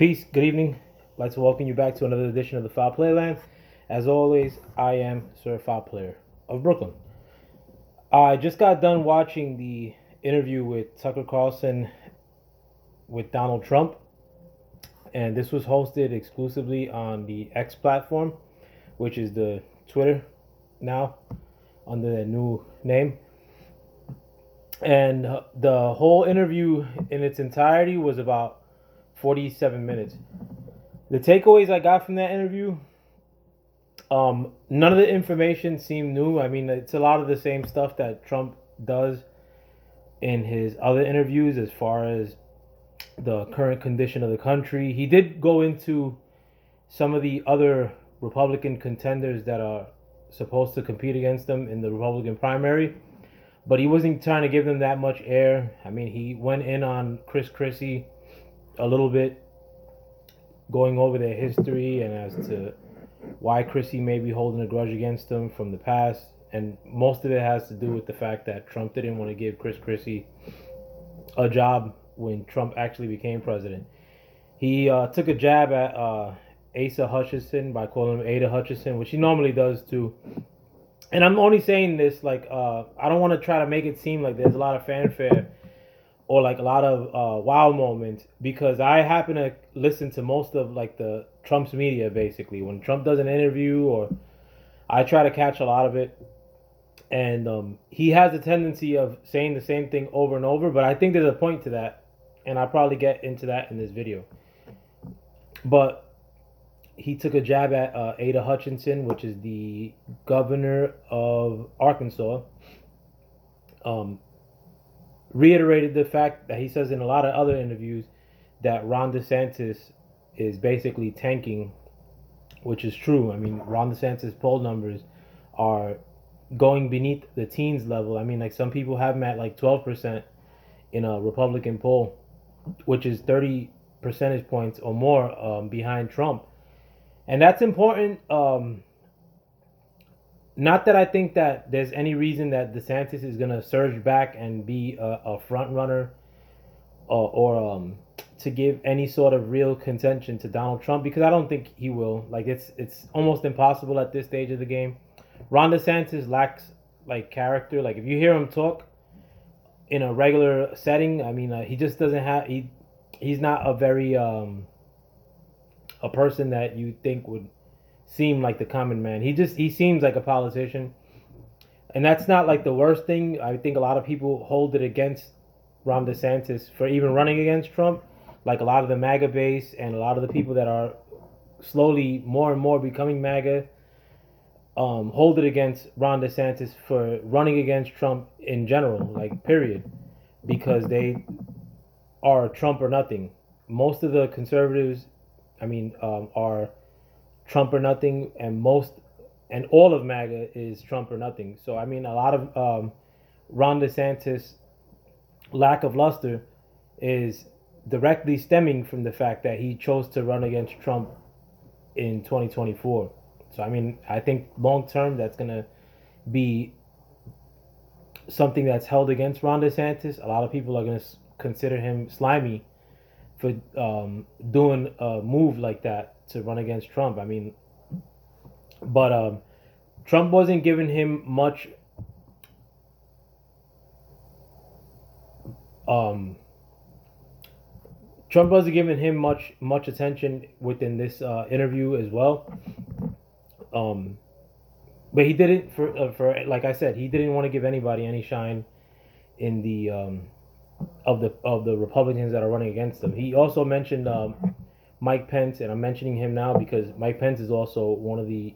Peace, good evening. I'd like to welcome you back to another edition of the Foul Playland. As always, I am Sir Foul Player of Brooklyn. I just got done watching the interview with Tucker Carlson with Donald Trump, and this was hosted exclusively on the X platform, which is the Twitter now under the new name. And the whole interview in its entirety was about 47 minutes. The takeaways I got from that interview, none of the information seemed new. I mean, it's a lot of the same stuff that Trump does in his other interviews as far as the current condition of the country. He did go into some of the other Republican contenders that are supposed to compete against him in the Republican primary, but he wasn't trying to give them that much air. I mean, he went in on Chris Christie a little bit, going over their history and as to why Christie may be holding a grudge against him from the past. And most of it has to do with the fact that Trump didn't want to give Chris Christie a job when Trump actually became president. He took a jab at Asa Hutchinson by calling him Ada Hutchinson, which he normally does too. And I'm only saying this like I don't want to try to make it seem like there's a lot of fanfare or like a lot of wow moments, because I happen to listen to most of like the Trump's media basically. When Trump does an interview, or I try to catch a lot of it, and he has a tendency of saying the same thing over and over. But I think there's a point to that, and I'll probably get into that in this video. But he took a jab at Ada Hutchinson, which is the governor of Arkansas. Reiterated the fact that he says in a lot of other interviews that Ron DeSantis is basically tanking, which is true. I mean, Ron DeSantis' poll numbers are going beneath the teens level. I mean, like some people have him at like 12% in a Republican poll, which is 30 percentage points or more behind Trump. And that's important. Not that I think that there's any reason that DeSantis is going to surge back and be a front runner or to give any sort of real contention to Donald Trump, because I don't think he will. Like it's almost impossible at this stage of the game. Ron DeSantis lacks like character. Like if you hear him talk in a regular setting, I mean he just doesn't have he's not a very a person that you think would seem like the common man. He seems like a politician, and that's not like the worst thing. I think a lot of people hold it against Ron DeSantis for even running against Trump, like a lot of the MAGA base and a lot of the people that are slowly more and more becoming MAGA. Hold it against Ron DeSantis for running against Trump in general, like period, because they are Trump or nothing. Most of the conservatives, I mean, are Trump or nothing, and all of MAGA is Trump or nothing. So I mean, a lot of Ron DeSantis' lack of luster is directly stemming from the fact that he chose to run against Trump in 2024. So I mean, I think long term that's gonna be something that's held against Ron DeSantis. A lot of people are gonna consider him slimy for doing a move like that to run against Trump. I mean, but Trump wasn't giving him much much attention within this interview as well. But he didn't for like I said, he didn't want to give anybody any shine in the of the Republicans that are running against him. He also mentioned Mike Pence, and I'm mentioning him now because Mike Pence is also one of the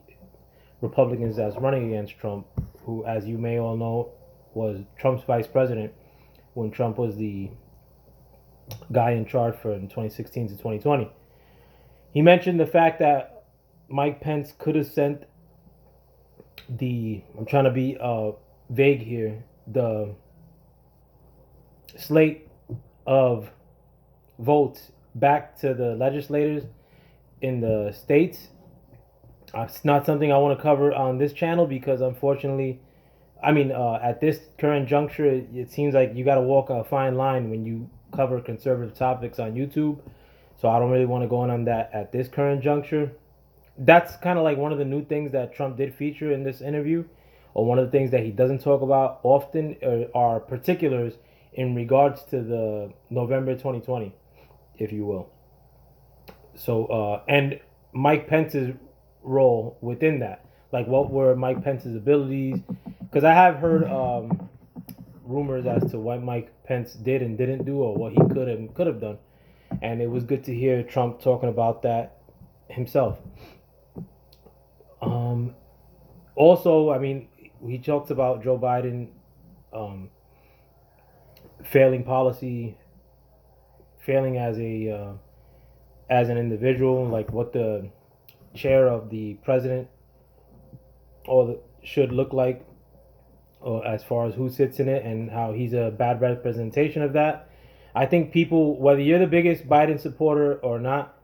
Republicans that's running against Trump, who, as you may all know, was Trump's vice president when Trump was the guy in charge from 2016 to 2020. He mentioned the fact that Mike Pence could have sent I'm trying to be vague here, the slate of votes back to the legislators in the states. It's not something I want to cover on this channel because unfortunately, I mean, at this current juncture, it seems like you got to walk a fine line when you cover conservative topics on YouTube. So I don't really want to go on that at this current juncture. That's kind of like one of the new things that Trump did feature in this interview, or one of the things that he doesn't talk about often are particulars in regards to the November 2020, if you will. So, and Mike Pence's role within that. Like, what were Mike Pence's abilities? Because I have heard rumors as to what Mike Pence did and didn't do, or what he could have done, and it was good to hear Trump talking about that himself. Um, Also, I mean, he talks about Joe Biden um, failing policy, failing as an individual, like what the chair of the president should look like, or as far as who sits in it, and how he's a bad representation of that. I think people, whether you're the biggest Biden supporter or not,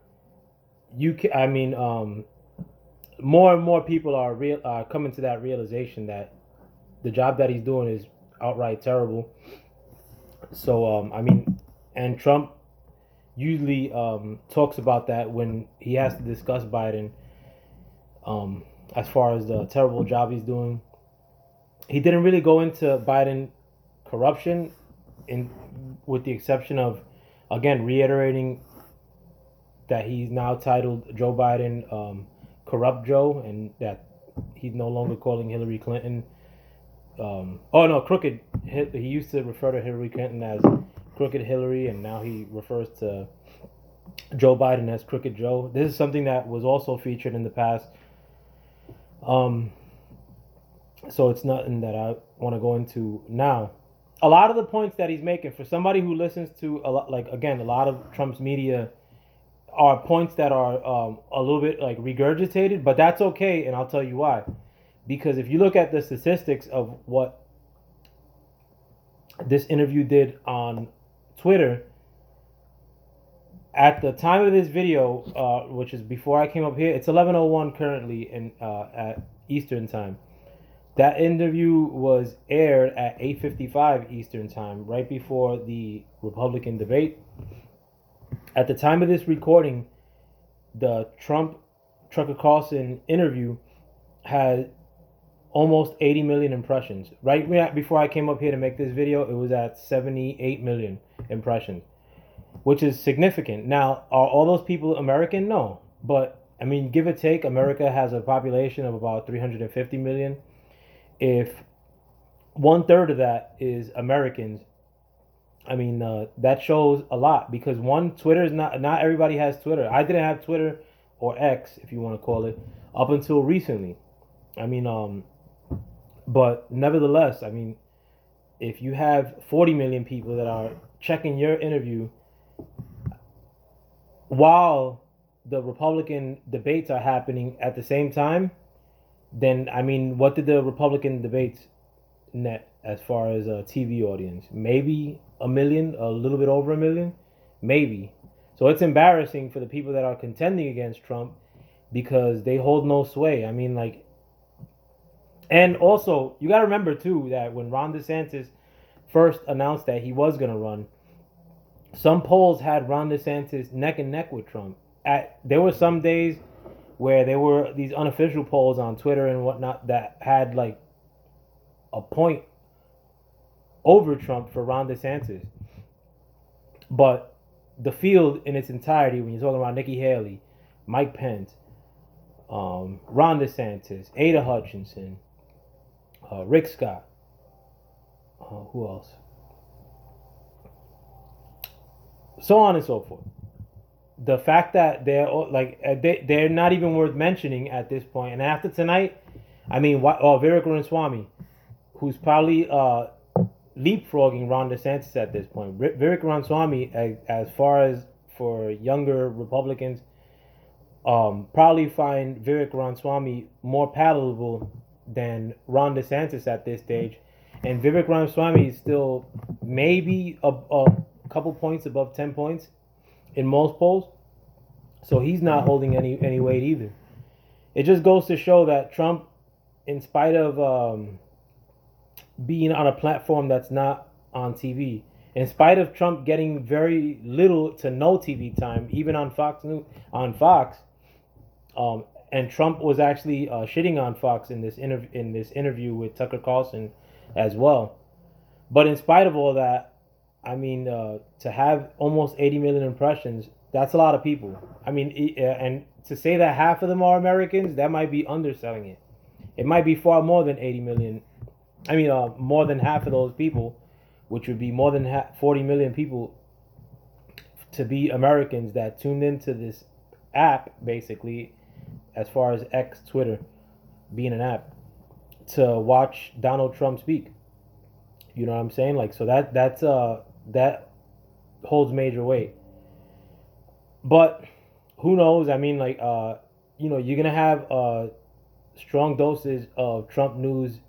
I mean, more and more people are coming to that realization that the job that he's doing is outright terrible. So I mean, and Trump usually talks about that when he has to discuss Biden, as far as the terrible job he's doing. He didn't really go into Biden corruption, in with the exception of, again, reiterating that he's now titled Joe Biden Corrupt Joe, and that he's no longer calling Hillary Clinton. Oh no, crooked. He used to refer to Hillary Clinton as Crooked Hillary, and now he refers to Joe Biden as Crooked Joe. This is something that was also featured in the past. So it's nothing that I want to go into now. A lot of the points that he's making, for somebody who listens to a lot, like, again, a lot of Trump's media, are points that are a little bit like regurgitated, but that's okay, and I'll tell you why. Because if you look at the statistics of what this interview did on Twitter, at the time of this video, which is before I came up here, it's 11:01 currently in at Eastern time. That interview was aired at 8:55 Eastern time, right before the Republican debate. At the time of this recording, the Trump Tucker Carlson interview had almost 80 million impressions. Right before I came up here to make this video, it was at 78 million impressions, which is significant. Now, are all those people American? No. But, I mean, give or take, America has a population of about 350 million. If 1/3 of that is Americans, I mean, that shows a lot, because Twitter is not everybody has Twitter. I didn't have Twitter, or X, if you want to call it, up until recently. I mean, but nevertheless, I mean, if you have 40 million people that are checking your interview while the Republican debates are happening at the same time, then, I mean, what did the Republican debates net as far as a TV audience? Maybe a million, a little bit over a million, maybe. So it's embarrassing for the people that are contending against Trump, because they hold no sway. I mean, like, and also you got to remember too that when Ron DeSantis first announced that he was going to run, some polls had Ron DeSantis neck and neck with Trump. There were some days where there were these unofficial polls on Twitter and whatnot that had like a point over Trump for Ron DeSantis. But the field in its entirety, when you're talking about Nikki Haley, Mike Pence, Ron DeSantis, Ada Hutchinson, Rick Scott, who else? So on and so forth. The fact that they're not even worth mentioning at this point. And after tonight, I mean, Vivek Ramaswamy, who's probably leapfrogging Ron DeSantis at this point. Vivek Ramaswamy, as far as for younger Republicans, probably find Vivek Ramaswamy more palatable than Ron DeSantis at this stage. And Vivek Ramaswamy is still maybe a couple points above 10 points in most polls. So he's not holding any weight either. It just goes to show that Trump, in spite of being on a platform that's not on TV, in spite of Trump getting very little to no TV time, even on Fox News, on Fox, and Trump was actually shitting on Fox in this interview with Tucker Carlson as well. But in spite of all that, I mean, to have almost 80 million impressions, that's a lot of people. I mean, and to say that half of them are Americans, that might be underselling it. It might be far more than 80 million. I mean, more than half of those people, which would be more than 40 million people, to be Americans that tuned into this app, basically, as far as X, Twitter, being an app, to watch Donald Trump speak. You know what I'm saying? Like, so that holds major weight. But who knows? I mean, like, you're gonna have strong doses of Trump news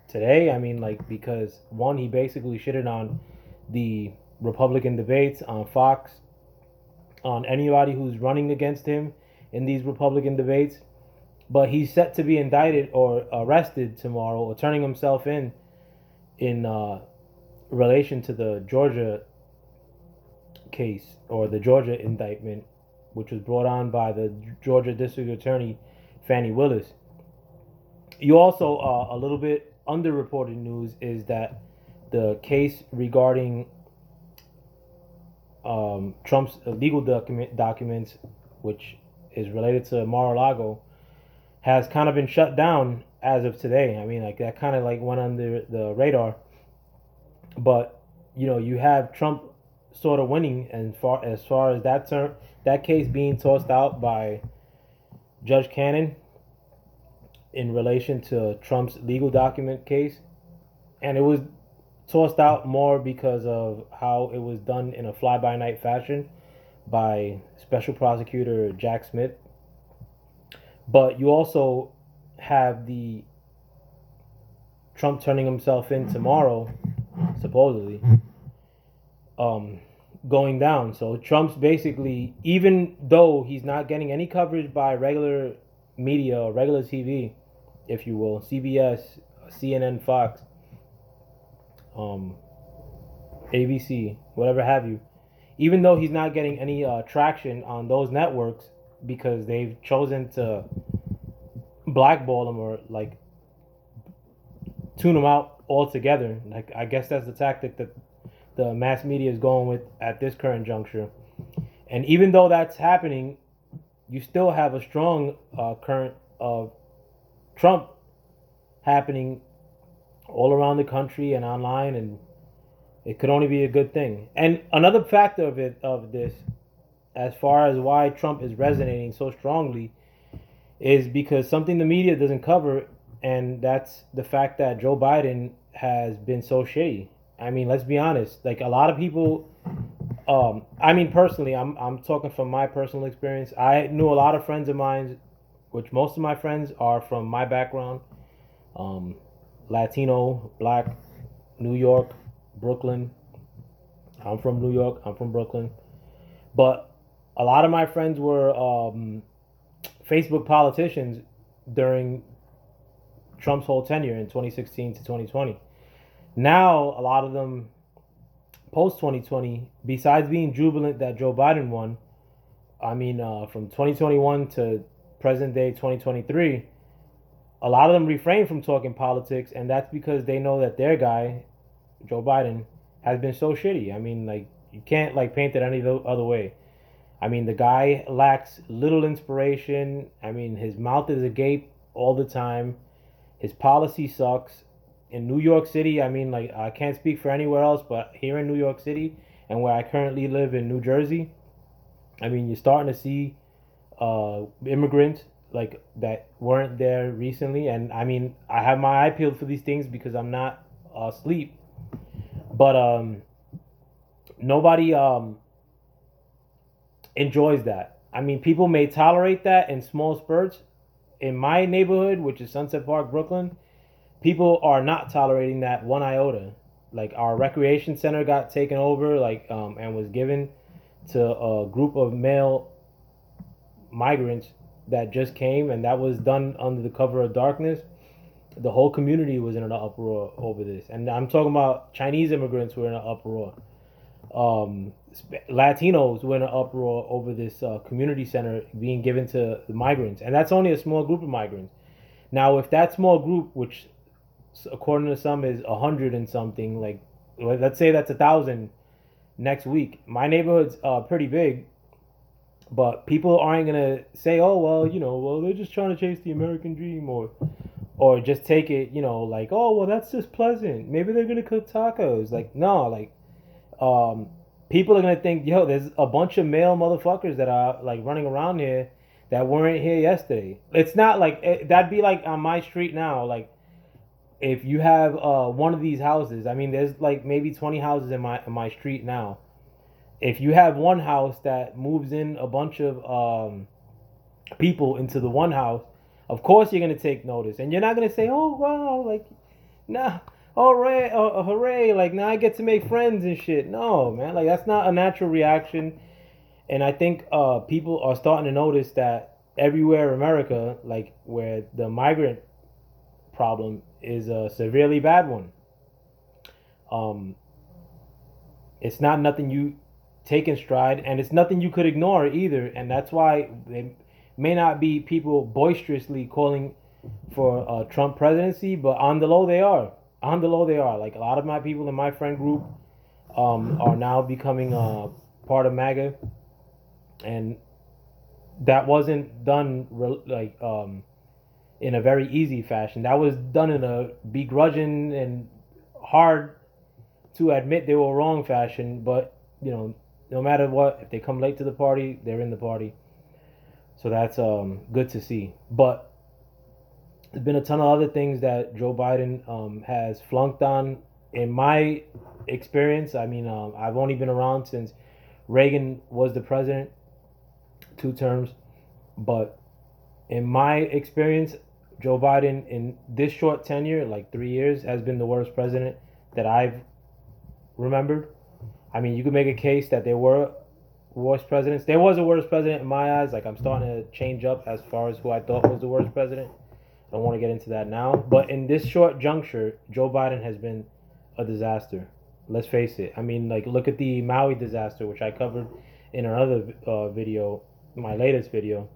today. I mean, like, because one, he basically shitted on the Republican debates on Fox, on anybody who's running against him in these Republican debates. But he's set to be indicted or arrested tomorrow, or turning himself in relation to the Georgia case, or the Georgia indictment, which was brought on by the Georgia District Attorney Fannie Willis. You also, a little bit underreported news is that the case regarding Trump's legal documents, which is related to Mar-a-Lago, has kind of been shut down as of today. I mean, like, that kind of like went under the radar. But you have Trump sort of winning, and as far as that case being tossed out by Judge Cannon in relation to Trump's legal document case, and it was tossed out more because of how it was done in a fly-by-night fashion by Special Prosecutor Jack Smith. But you also have the Trump turning himself in tomorrow, supposedly, going down. So Trump's basically, even though he's not getting any coverage by regular media or regular TV, if you will, CBS, CNN, Fox, ABC, whatever have you, even though he's not getting any traction on those networks because they've chosen to blackball him, or like tune him out altogether. Like, I guess that's the tactic that the mass media is going with at this current juncture. And even though that's happening, you still have a strong current of Trump happening all around the country and online, and it could only be a good thing. And another factor of this, as far as why Trump is resonating so strongly, is because something the media doesn't cover, and that's the fact that Joe Biden has been so shitty. I mean, let's be honest. Like, a lot of people, I mean, personally, I'm talking from my personal experience. I knew a lot of friends of mine, which most of my friends are from my background, Latino, Black, New York, Brooklyn. I'm from New York. I'm from Brooklyn. But a lot of my friends were Facebook politicians during Trump's whole tenure in 2016 to 2020. Now, a lot of them, post 2020, besides being jubilant that Joe Biden won, I mean, from 2021 to present day 2023, a lot of them refrain from talking politics, and that's because they know that their guy, Joe Biden, has been so shitty. I mean, like, you can't like paint it any other way. I mean, the guy lacks little inspiration. I mean, his mouth is agape all the time. His policy sucks. In New York City, I mean, like, I can't speak for anywhere else, but here in New York City, and where I currently live in New Jersey, I mean, you're starting to see immigrants like that weren't there recently. And I mean, I have my eye peeled for these things because I'm not asleep. But nobody enjoys that. I mean, people may tolerate that in small spurts. In my neighborhood, which is Sunset Park, Brooklyn, people are not tolerating that one iota. Like, our recreation center got taken over, like, and was given to a group of male migrants that just came, and that was done under the cover of darkness. The whole community was in an uproar over this, and I'm talking about Chinese immigrants who were in an uproar. Latinos were in an uproar over this community center being given to the migrants, and that's only a small group of migrants. Now, if that small group, which according to some is 100 and something, like let's say that's 1,000 next week, my neighborhood's pretty big, but people aren't gonna say, oh well, well they're just trying to chase the American dream, or just take it, like, oh well that's just pleasant. Maybe they're gonna cook tacos. Like no, like um, people are gonna think, yo, there's a bunch of male motherfuckers that are like running around here that weren't here yesterday. It's not like that'd be like on my street now. Like if you have one of these houses, I mean, there's like maybe 20 houses in my street now. If you have one house that moves in a bunch of people into the one house, of course you're gonna take notice, and you're not gonna say, "Oh wow, like, nah, hooray, hooray, like now I get to make friends and shit." No, man, like that's not a natural reaction, and I think people are starting to notice that everywhere in America, like where the migrant problem is a severely bad one. Um, it's not nothing you take in stride, and it's nothing you could ignore either, and that's why they may not be people boisterously calling for Trump presidency, but on the low they are. On the low they are. Like a lot of my people in my friend group are now becoming part of MAGA, and that wasn't done in a very easy fashion. That was done in a begrudging and hard to admit they were wrong fashion. But no matter what, if they come late to the party, they're in the party. So that's good to see. But there's been a ton of other things that Joe Biden has flunked on. In my experience, I mean, I've only been around since Reagan was the president, 2 terms. But in my experience, Joe Biden in this short tenure, like 3 years, has been the worst president that I've remembered. I mean, you could make a case that there were worse presidents. There was a worse president in my eyes. Like I'm starting to change up as far as who I thought was the worst president. I don't want to get into that now. But in this short juncture, Joe Biden has been a disaster. Let's face it. I mean, like look at the Maui disaster, which I covered in another video, my latest video.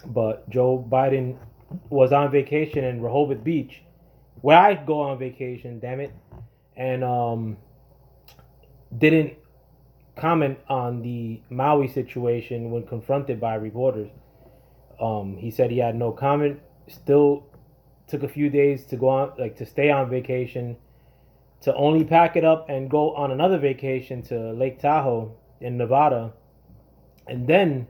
But Joe Biden was on vacation in Rehoboth Beach, where I go on vacation. Damn it, and didn't comment on the Maui situation when confronted by reporters. He said he had no comment. Still took a few days to go on, like to stay on vacation, to only pack it up and go on another vacation to Lake Tahoe in Nevada, and then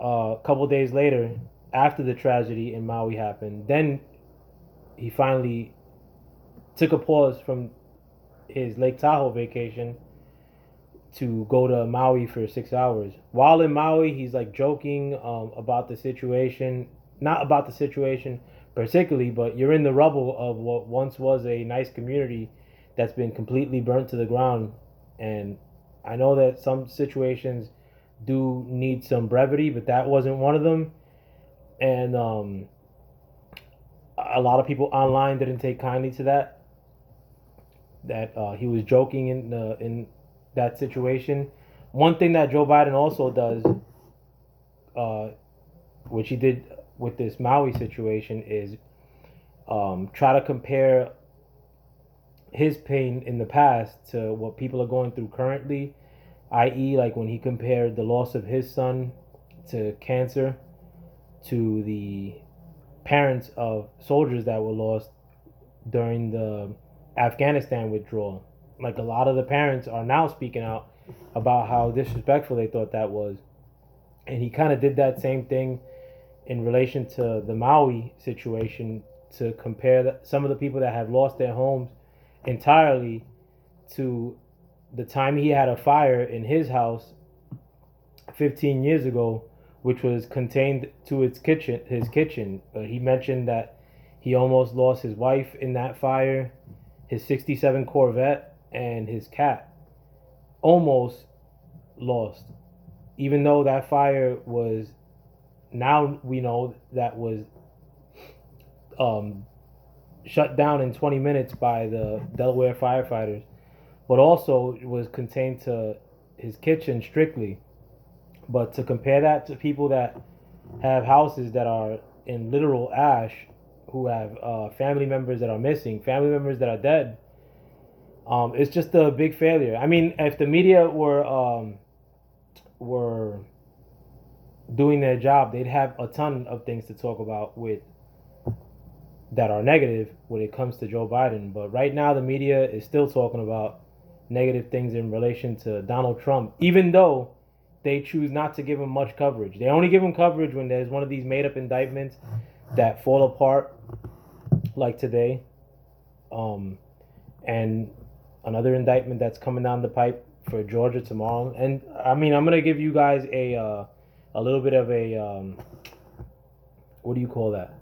a couple days later, after the tragedy in Maui happened, then he finally took a pause from his Lake Tahoe vacation to go to Maui for 6 hours. While in Maui, he's like joking about the situation, not about the situation particularly, but you're in the rubble of what once was a nice community that's been completely burnt to the ground. And I know that some situations do need some brevity, but that wasn't one of them. And a lot of people online didn't take kindly to that. That he was joking in that situation. One thing that Joe Biden also does, which he did with this Maui situation, is try to compare his pain in the past to what people are going through currently, i.e., like when he compared the loss of his son to cancer to the parents of soldiers that were lost during the Afghanistan withdrawal. Like a lot of the parents are now speaking out about how disrespectful they thought that was. And he kind of did that same thing in relation to the Maui situation to compare some of the people that have lost their homes entirely to the time he had a fire in his house 15 years ago, which was contained to his kitchen. He mentioned that he almost lost his wife in that fire, his 67 Corvette, and his cat. Almost lost. Even though that fire was, now we know that was shut down in 20 minutes by the Delaware firefighters. but also it was contained to his kitchen strictly. But to compare that to people that have houses that are in literal ash, who have family members that are missing, family members that are dead, it's just a big failure. I mean, if the media were doing their job, they'd have a ton of things to talk about with that are negative when it comes to Joe Biden. But right now, the media is still talking about negative things in relation to Donald Trump, even though they choose not to give him much coverage. They only give him coverage when there's one of these made up indictments that fall apart, like today, and another indictment that's coming down the pipe for Georgia tomorrow. And I mean, I'm gonna give you guys a little bit of a what do you call that?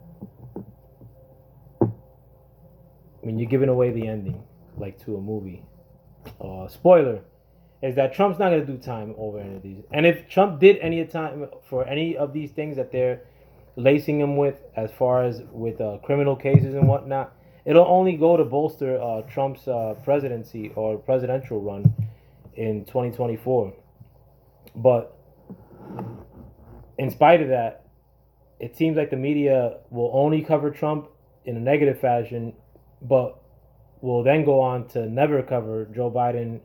I mean, you're giving away the ending, like to a movie. Spoiler is that Trump's not going to do time over any of these. And if Trump did any time for any of these things that they're lacing him with, as far as with criminal cases and whatnot, it'll only go to bolster Trump's presidency or presidential run in 2024. But in spite of that, it seems like the media will only cover Trump in a negative fashion, but will then go on to never cover Joe Biden,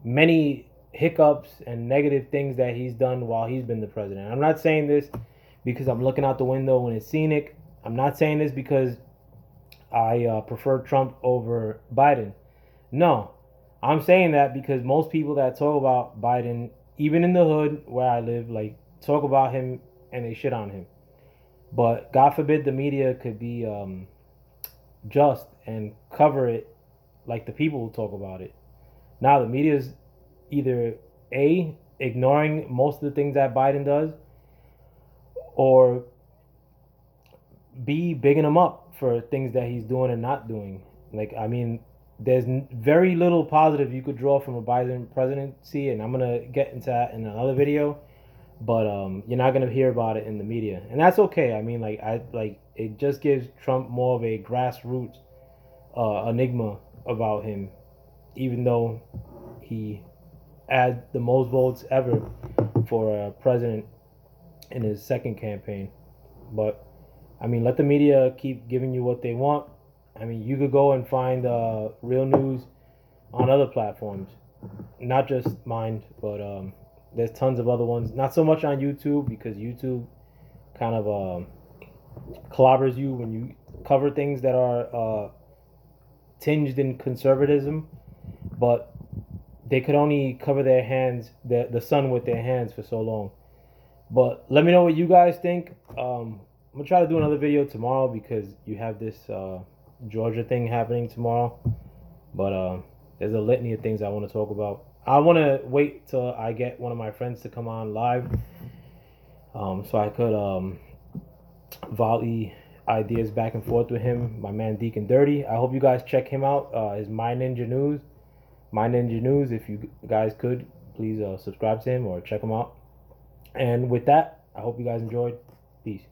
many hiccups and negative things that he's done while he's been the president. I'm not saying this because I'm looking out the window and it's scenic. I'm not saying this because I prefer Trump over Biden. No, I'm saying that because most people that talk about Biden, even in the hood where I live, like talk about him and they shit on him. But God forbid the media could be just and cover it like the people who talk about it. Now the media is either A, ignoring most of the things that Biden does, or B, bigging him up for things that he's doing and not doing. Like, I mean, there's very little positive you could draw from a Biden presidency, and I'm gonna get into that in another video. But you're not gonna hear about it in the media, and that's okay. I mean, it just gives Trump more of a grassroots enigma about him, even though he had the most votes ever for a president in his second campaign. But I mean, let the media keep giving you what they want. I mean, you could go and find real news on other platforms, not just mine, but there's tons of other ones. Not so much on YouTube, because YouTube kind of clobbers you when you cover things that are tinged in conservatism, but they could only cover their hands, the sun with their hands for so long. But let me know what you guys think. I'm gonna try to do another video tomorrow because you have this Georgia thing happening tomorrow. But there's a litany of things I want to talk about. I want to wait till I get one of my friends to come on live, so I could volley ideas back and forth with him. My man Deacon Dirty. I hope you guys check him out. His My Ninja News. My Ninja News. If you guys could, please subscribe to him or check him out. And with that, I hope you guys enjoyed. Peace.